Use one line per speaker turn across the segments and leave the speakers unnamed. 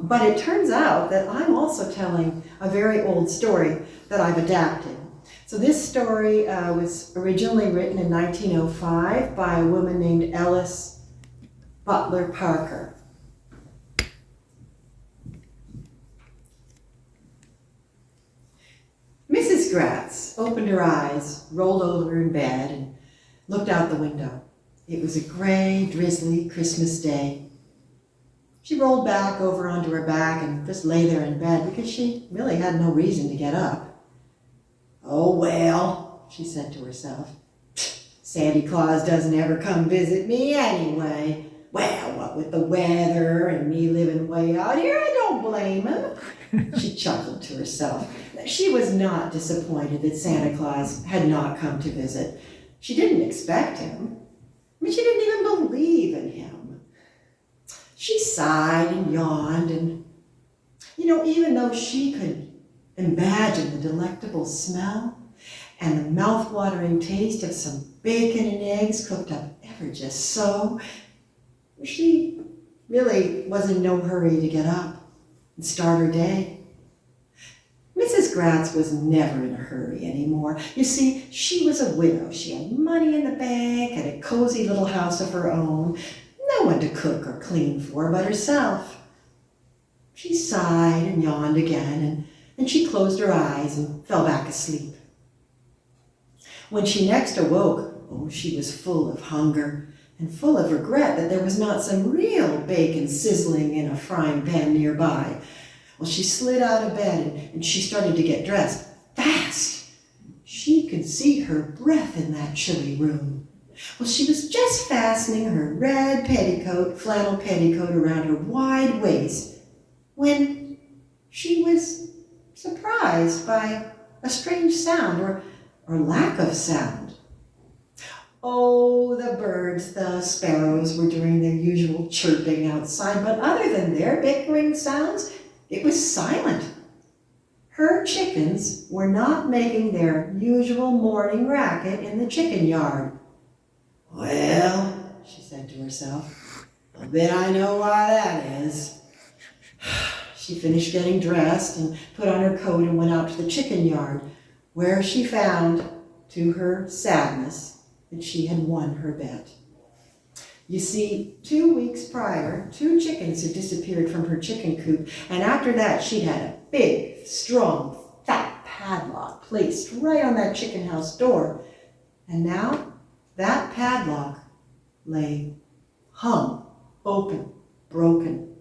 But it turns out that I'm also telling a very old story that I've adapted. So this story was originally written in 1905 by a woman named Ellis Parker. Mrs. Gratz opened her eyes, rolled over in bed, and looked out the window. It was a gray, drizzly Christmas day. She rolled back over onto her back and just lay there in bed because she really had no reason to get up. "Oh well," she said to herself, "Santa Claus doesn't ever come visit me anyway. Well, what with the weather and me living way out here, I don't blame him." She chuckled to herself. She was not disappointed that Santa Claus had not come to visit. She didn't expect him. I mean, she didn't even believe in him. She sighed and yawned, and, even though she could imagine the delectable smell and the mouth-watering taste of some bacon and eggs cooked up ever just so, she really was in no hurry to get up and start her day. Mrs. Gratz was never in a hurry anymore. You see, she was a widow. She had money in the bank and a cozy little house of her own. No one to cook or clean for but herself. She sighed and yawned again, and she closed her eyes and fell back asleep. When she next awoke, she was full of hunger and full of regret that there was not some real bacon sizzling in a frying pan nearby. Well, she slid out of bed and she started to get dressed fast. She could see her breath in that chilly room. Well, she was just fastening her red flannel petticoat around her wide waist when she was surprised by a strange sound or lack of sound. Oh, the birds, the sparrows were doing their usual chirping outside, but other than their bickering sounds, it was silent. Her chickens were not making their usual morning racket in the chicken yard. "Well," she said to herself, "I bet I know why that is." She finished getting dressed and put on her coat and went out to the chicken yard, where she found, to her sadness, that she had won her bet. You see, 2 weeks prior, 2 chickens had disappeared from her chicken coop, and after that she'd had a big, strong, fat padlock placed right on that chicken house door. And now that padlock lay hung, open, broken.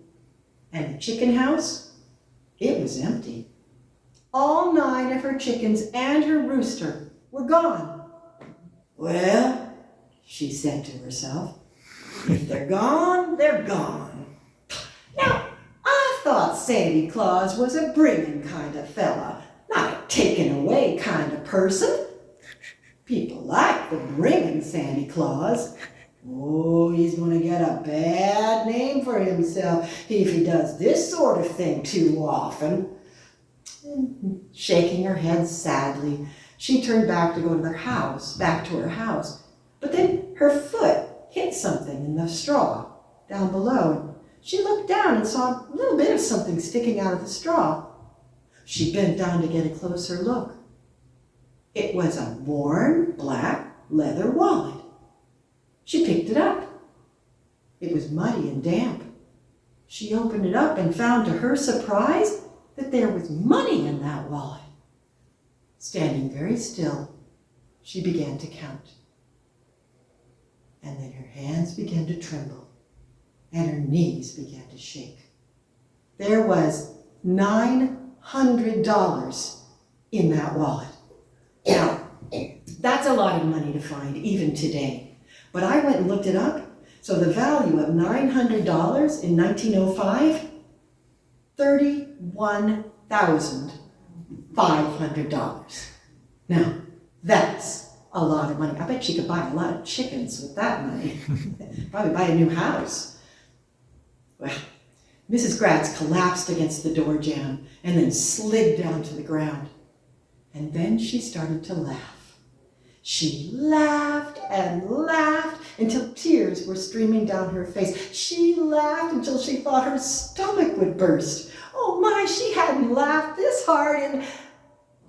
And the chicken house, it was empty. All 9 of her chickens and her rooster were gone. "Well," she said to herself, "if they're gone, they're gone. Now, I thought Santa Claus was a bringing kind of fella, not a taking away kind of person. People like the bringing Santa Claus. Oh, he's going to get a bad name for himself if he does this sort of thing too often." And shaking her head sadly, she turned back to go to back to her house. But then her foot hit something in the straw down below, and she looked down and saw a little bit of something sticking out of the straw. She bent down to get a closer look. It was a worn black leather wallet. She picked it up. It was muddy and damp. She opened it up and found to her surprise that there was money in that wallet. Standing very still, she began to count. And then her hands began to tremble, and her knees began to shake. There was $900 in that wallet. Now, that's a lot of money to find, even today. But I went and looked it up. So the value of $900 in 1905, $31,500. Now, that's a lot of money. I bet she could buy a lot of chickens with that money. Probably buy a new house. Well, Mrs. Gratz collapsed against the door jamb and then slid down to the ground. And then she started to laugh. She laughed and laughed until tears were streaming down her face. She laughed until she thought her stomach would burst. Oh my, she hadn't laughed this hard and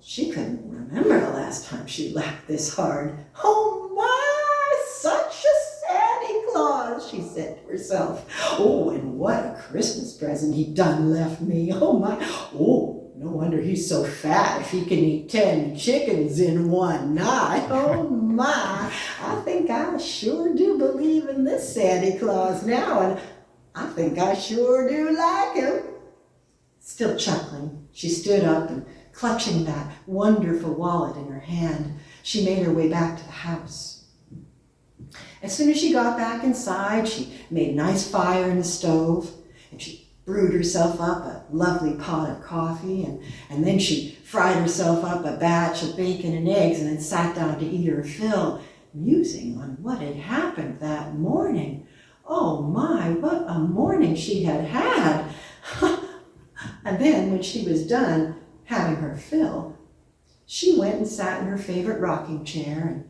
she couldn't remember the last time she laughed this hard. Oh my, such a Santa Claus, she said to herself. Oh, and what a Christmas present he done left me. Oh my, oh, no wonder he's so fat if he can eat 10 chickens in one night. Oh my, I think I sure do believe in this Santa Claus now, and I think I sure do like him. Still chuckling, she stood up and clutching that wonderful wallet in her hand, she made her way back to the house. As soon as she got back inside, she made a nice fire in the stove, and she brewed herself up a lovely pot of coffee, and then she fried herself up a batch of bacon and eggs, and then sat down to eat her fill, musing on what had happened that morning. Oh my, what a morning she had had! And then, when she was done having her fill, she went and sat in her favorite rocking chair and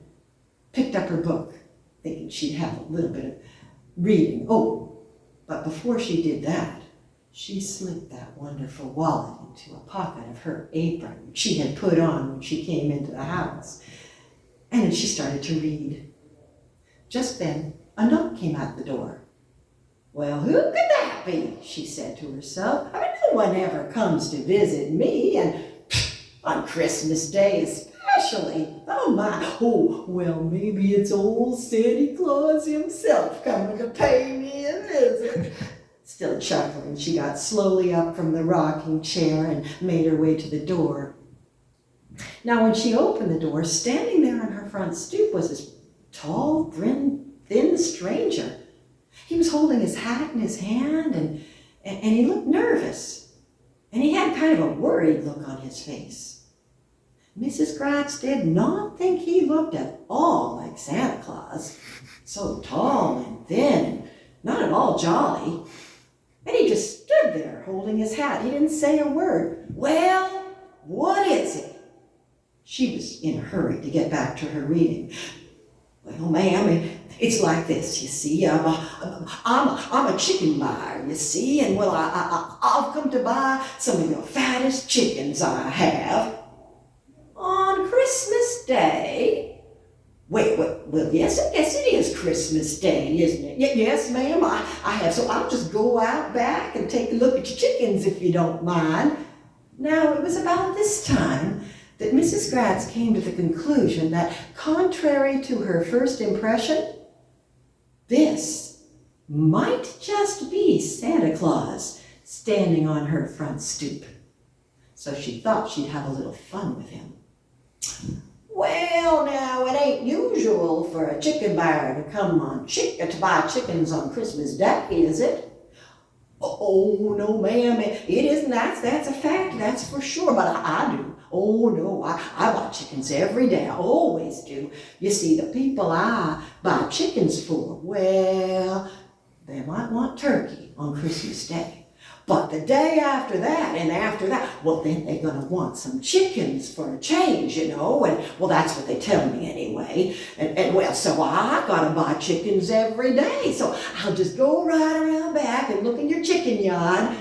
picked up her book, thinking she'd have a little bit of reading. Oh, but before she did that, she slipped that wonderful wallet into a pocket of her apron she had put on when she came into the house. And then she started to read. Just then, a knock came at the door. Well, who could that be? She said to herself. I mean, no one ever comes to visit me, and on Christmas Day especially. Oh my, oh, well, maybe it's old Santa Claus himself coming to pay me a visit. Still chuckling, she got slowly up from the rocking chair and made her way to the door. Now, when she opened the door, standing there on her front stoop was this tall, thin stranger. He was holding his hat in his hand, and he looked nervous. And he had kind of a worried look on his face. Mrs. Gratz did not think he looked at all like Santa Claus. So tall and thin and not at all jolly. And he just stood there holding his hat. He didn't say a word. Well, what is it? She was in a hurry to get back to her reading. Well, ma'am, it's like this, you see. I'm a chicken buyer, you see, and well, I've come to buy some of your fattest chickens I have. On Christmas Day? Well, yes, it is Christmas Day, isn't it? Yes, ma'am, I have. So I'll just go out back and take a look at your chickens if you don't mind. Now, it was about this time that Mrs. Gratz came to the conclusion that, contrary to her first impression, this might just be Santa Claus standing on her front stoop. So she thought she'd have a little fun with him. Well, now, it ain't usual for a chicken buyer to come on to buy chickens on Christmas Day, is it? Oh, no, ma'am, it isn't. That's a fact, that's for sure, but I do. Oh, no, I buy chickens every day. I always do. You see, the people I buy chickens for, well, they might want turkey on Christmas Day. But the day after that and after that, well, then they're going to want some chickens for a change, you know. And, well, that's what they tell me anyway. And well, so I got to buy chickens every day. So I'll just go right around back and look in your chicken yard.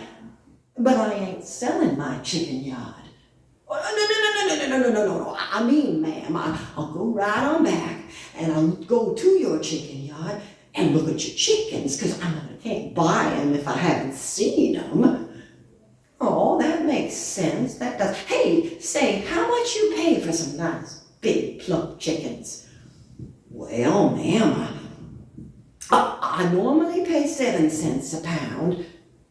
But I ain't selling my chicken yard. No. I mean, ma'am, I'll go right on back and I'll go to your chicken yard and look at your chickens, because I can't buy them if I haven't seen them. Oh, that makes sense. That does. Hey, say, how much you pay for some nice, big, plump chickens? Well, ma'am, I normally pay 7 cents a pound,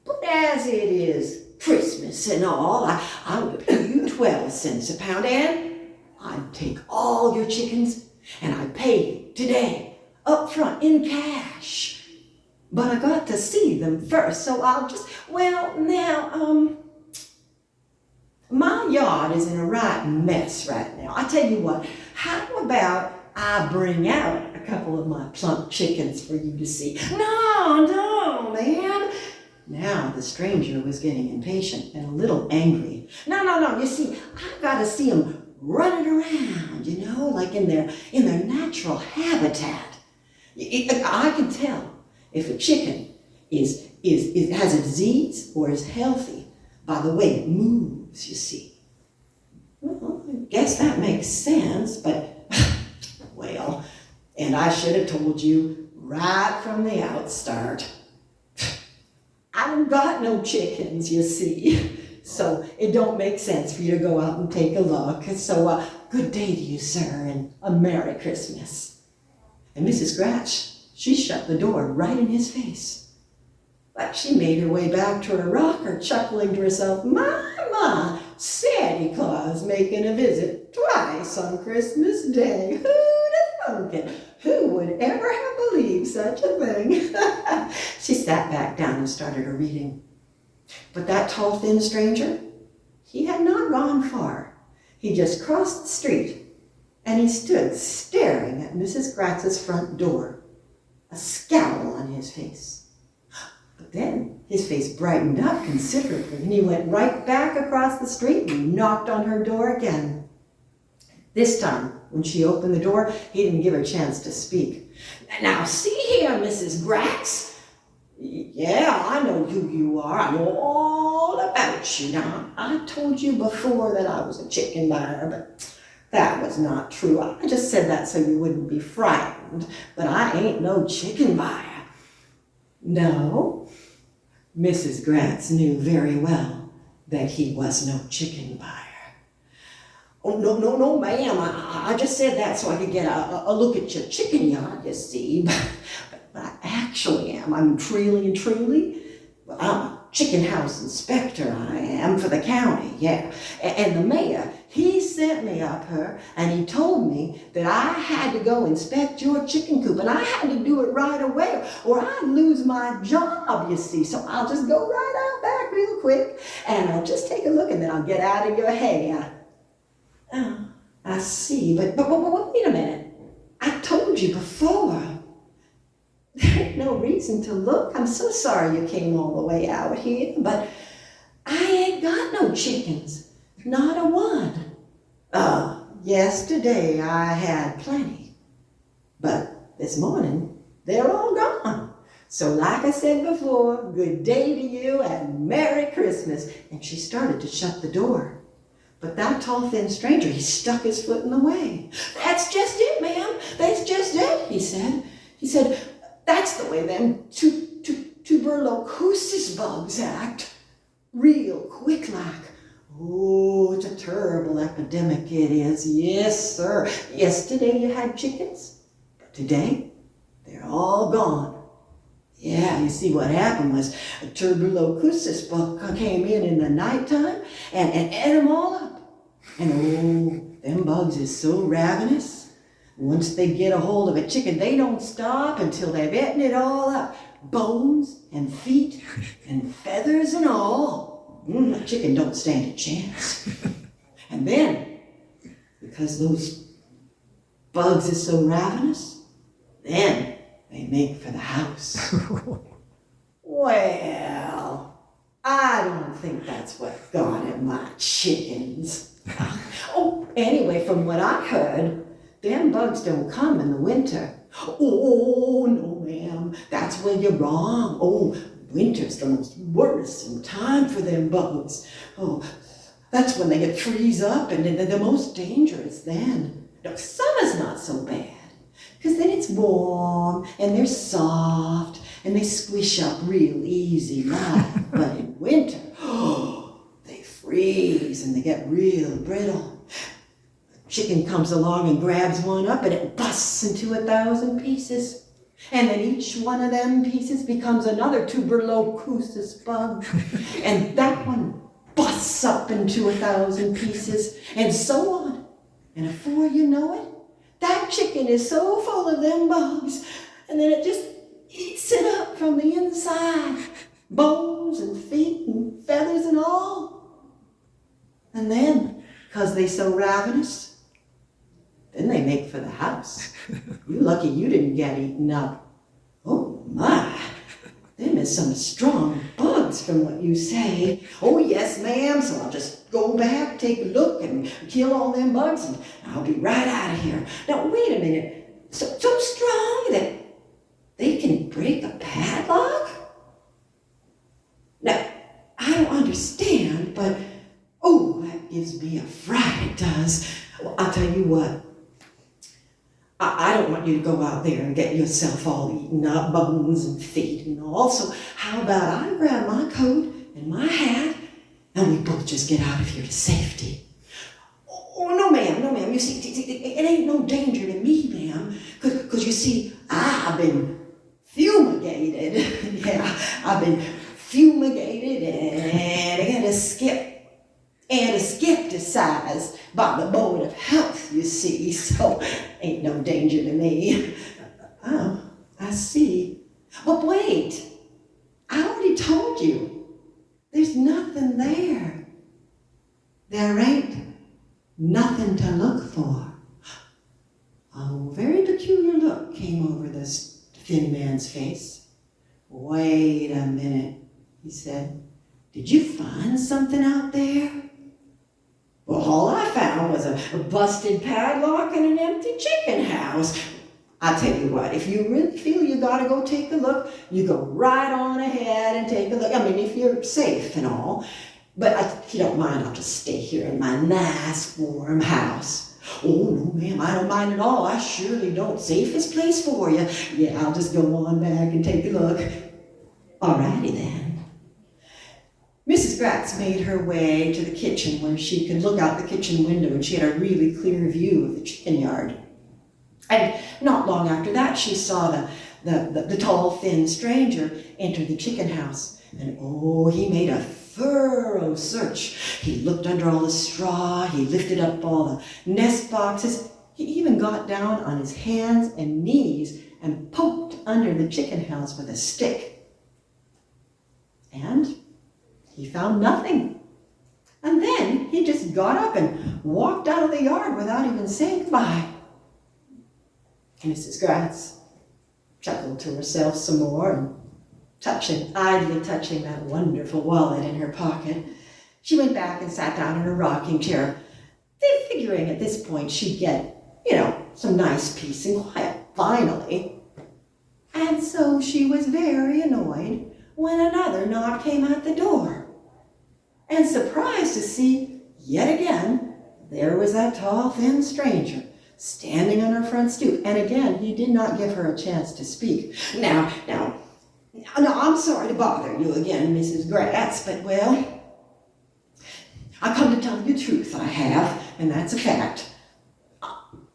but as it is Christmas and all, I'll give you 12 cents a pound, and I'd take all your chickens and I'd pay you today, up front, in cash. But I got to see them first, so I'll just, well, now, my yard is in a right mess right now. I tell you what, how about I bring out a couple of my plump chickens for you to see? No, man. Now the stranger was getting impatient and a little angry. No, you see, I've got to see them running around around, like in their natural habitat. I can tell if a chicken has a disease or is healthy by the way it moves, you see. Well, I guess that makes sense, but, well, and I should have told you right from the outstart. I don't got no chickens, you see, so it don't make sense for you to go out and take a look. So, good day to you, sir, and a Merry Christmas. And Mrs. Gratz, she shut the door right in his face. But she made her way back to her rocker, chuckling to herself, My, Santa Claus making a visit twice on Christmas Day. Who'd have thunk it? Who would ever have believed such a thing? She sat back down and started her reading. But that tall, thin stranger, he had not gone far. He just crossed the street, and he stood staring at Mrs. Gratz's front door, a scowl on his face. But then his face brightened up considerably, and he went right back across the street and knocked on her door again. This time, when she opened the door, he didn't give her a chance to speak. Now, see here, Mrs. Gratz. Yeah, I know who you are. I know all about you. Now, I told you before that I was a chicken buyer, but that was not true. I just said that so you wouldn't be frightened, but I ain't no chicken buyer. No, Mrs. Gratz knew very well that he was no chicken buyer. Oh, no, ma'am. I just said that so I could get a look at your chicken yard, you see. But I actually am. I'm really and truly, well, I'm a chicken house inspector, I am, for the county, yeah. And the mayor, he sent me up here, and he told me that I had to go inspect your chicken coop, and I had to do it right away, or I'd lose my job, you see. So I'll just go right out back real quick, and I'll just take a look, and then I'll get out of your hay. Oh, I see, but wait a minute. I told you before. There ain't no reason to look. I'm so sorry you came all the way out here, but I ain't got no chickens. Not a one. Yesterday I had plenty, but this morning they're all gone. So like I said before, good day to you and Merry Christmas. And she started to shut the door. But that tall, thin stranger, he stuck his foot in the way. That's just it, ma'am. That's just it, he said. He said, that's the way them tuberculosis bugs act. Real quick like. Oh, it's a terrible epidemic it is. Yes, sir. Yesterday you had chickens, but today they're all gone. Yeah, you see what happened was a tuberculosis bug came in the nighttime and ate them all up. And oh, them bugs is so ravenous. Once they get a hold of a chicken, they don't stop until they've eaten it all up. Bones and feet and feathers and all. A chicken don't stand a chance. And then, because those bugs is so ravenous, then they make for the house. Well, I don't think that's what got at my chickens. Oh, anyway, from what I heard, them bugs don't come in the winter. Oh, no, ma'am, that's where you're wrong. Oh, winter's the most worrisome time for them bugs. Oh, that's when they get freeze up and they're the most dangerous then. No, summer's not so bad, because then it's warm and they're soft and they squish up real easy like. But in winter, they freeze and they get real brittle. Chicken comes along and grabs one up and it busts into 1,000 pieces. And then each one of them pieces becomes another tuberculosis bug. And that one busts up into 1,000 pieces, and so on. And before you know it, that chicken is so full of them bugs, and then it just eats it up from the inside. Bones and feet and feathers and all. And then, because they so ravenous, then they make for the house. You lucky you didn't get eaten up. Oh my, them is some strong bugs. months from what you say. Oh, yes, ma'am, so I'll just go back, take a look, and kill all them bugs, and I'll be right out of here. Now, wait a minute. So strong that they can break a padlock? Now, I don't understand, but, oh, that gives me a fright, it does. Well, I'll tell you what. I don't want you to go out there and get yourself all eaten up, bones and feet and all. So how about I grab my coat and my hat and we both just get out of here to safety? Oh, no, ma'am. You see, it ain't no danger to me, ma'am. Because you see, I've been fumigated. Yeah, I've been fumigated and skepticized by the Board of Health, you see, so ain't no danger to me. Oh, I see. But wait, I already told you, there's nothing there. There ain't nothing to look for. A very peculiar look came over this thin man's face. Wait a minute, he said. Did you find something out there? Well, all I found was a busted padlock and an empty chicken house. I tell you what, if you really feel you gotta go take a look, you go right on ahead and take a look. I mean, if you're safe and all. But if you don't mind, I'll just stay here in my nice warm house. Oh, no, ma'am, I don't mind at all. I surely don't. Safest place for you. Yeah, I'll just go on back and take a look. All righty then. Mrs. Gratz made her way to the kitchen where she could look out the kitchen window and she had a really clear view of the chicken yard. And not long after that, she saw the tall, thin stranger enter the chicken house. And oh, he made a thorough search. He looked under all the straw. He lifted up all the nest boxes. He even got down on his hands and knees and poked under the chicken house with a stick. And he found nothing. And then he just got up and walked out of the yard without even saying goodbye. Mrs. Gratz chuckled to herself some more and idly touching that wonderful wallet in her pocket, she went back and sat down in her rocking chair, figuring at this point she'd get, some nice peace and quiet, finally. And so she was very annoyed when another knock came at the door. And surprised to see, yet again, there was that tall, thin stranger standing on her front stoop. And again, he did not give her a chance to speak. Now, I'm sorry to bother you again, Mrs. Gratz, but, well, I come to tell you the truth, I have, and that's a fact.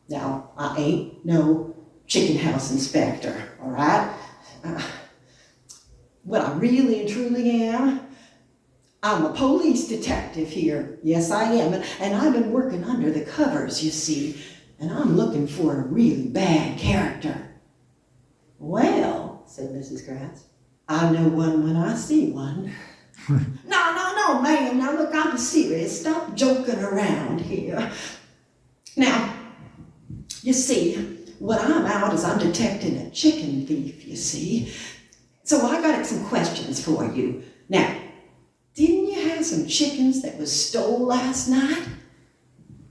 Now, I ain't no chicken house inspector, all right? What I really and truly am, I'm a police detective here. Yes, I am. And I've been working under the covers, you see. And I'm looking for a really bad character. Well, said Mrs. Gratz, I know one when I see one. No, ma'am. Now, look, I'm serious. Stop joking around here. Now, you see, when I'm out is I'm detecting a chicken thief, you see. So I got some questions for you. Now, didn't you have some chickens that was stole last night?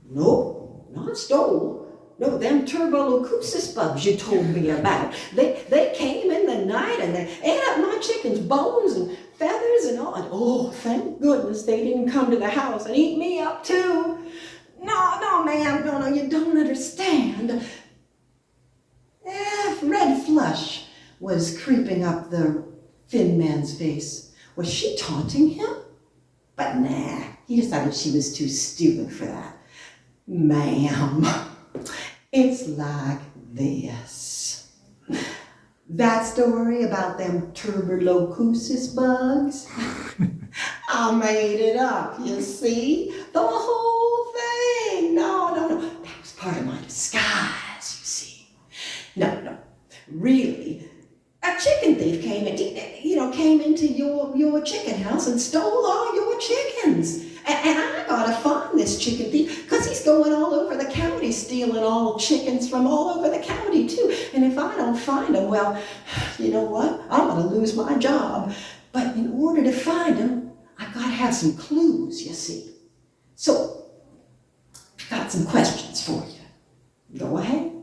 Nope, not stole. No, them tuberculosis bugs you told me about. They came in the night and they ate up my chicken's bones and feathers and all. And oh, thank goodness they didn't come to the house and eat me up too. No, ma'am, no, you don't understand. Red flush was creeping up the thin man's face. Was she taunting him? But nah, he decided she was too stupid for that. Ma'am, it's like this. That story about them tuberculosis bugs, I made it up, you see? The whole thing. No. That was part of my disguise, you see. No. Really, a chicken thief came into your chicken house and stole all your chickens. And I gotta find this chicken thief because he's going all over the county stealing all chickens from all over the county too. And if I don't find him, well, you know what? I'm gonna lose my job. But in order to find them, I gotta have some clues, you see. So, I've got some questions for you. Go ahead.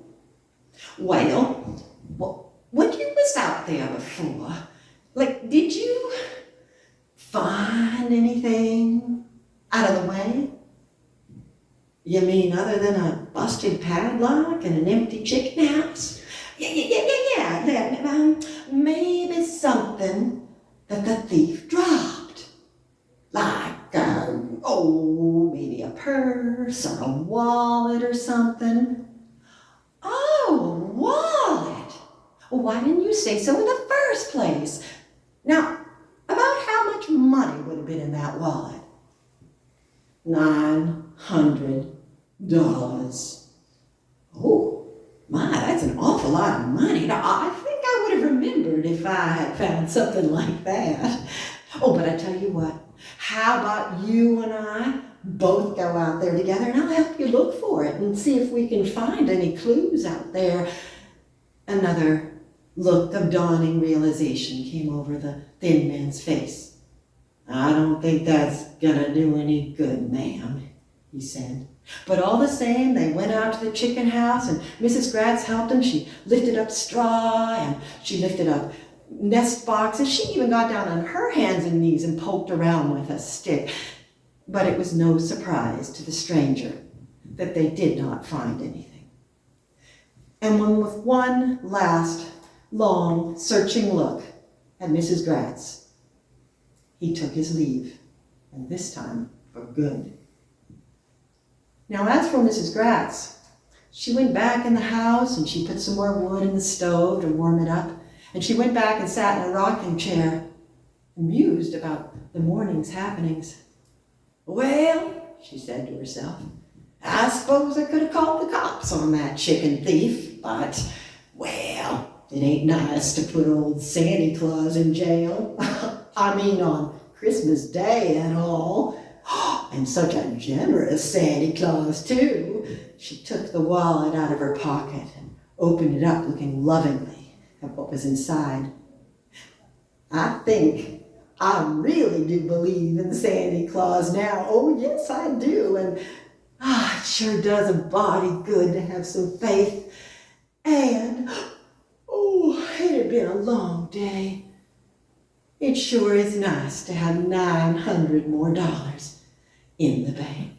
Well, when you was out there before, like, did you find anything out of the way? You mean other than a busted padlock and an empty chicken house? Yeah. Maybe something that the thief dropped. Like, maybe a purse or a wallet or something. Oh, a wallet. Well, why didn't you say so in the first place? Now, about how much money would have been in that wallet? $900. Oh, my, that's an awful lot of money. Now, I think I would have remembered if I had found something like that. Oh, but I tell you what, how about you and I both go out there together and I'll help you look for it and see if we can find any clues out there. Another look of dawning realization came over the thin man's face. I don't think that's gonna do any good, ma'am, he said. But all the same, they went out to the chicken house and Mrs. Gratz helped them. She lifted up straw and she lifted up nest boxes. She even got down on her hands and knees and poked around with a stick. But it was no surprise to the stranger that they did not find anything. And when with one last long, searching look at Mrs. Gratz, he took his leave, and this time for good. Now, as for Mrs. Gratz, she went back in the house and she put some more wood in the stove to warm it up, and she went back and sat in a rocking chair and mused about the morning's happenings. Well, she said to herself, I suppose I could have called the cops on that chicken thief, but, well, it ain't nice to put old Santa Claus in jail. I mean, on Christmas Day and all. And such a generous Santa Claus, too. She took the wallet out of her pocket and opened it up, looking lovingly at what was inside. I think I really do believe in Santa Claus now. Oh, yes, I do. And it sure does a body good to have some faith. And, it had been a long day. It sure is nice to have $900 more in the bank.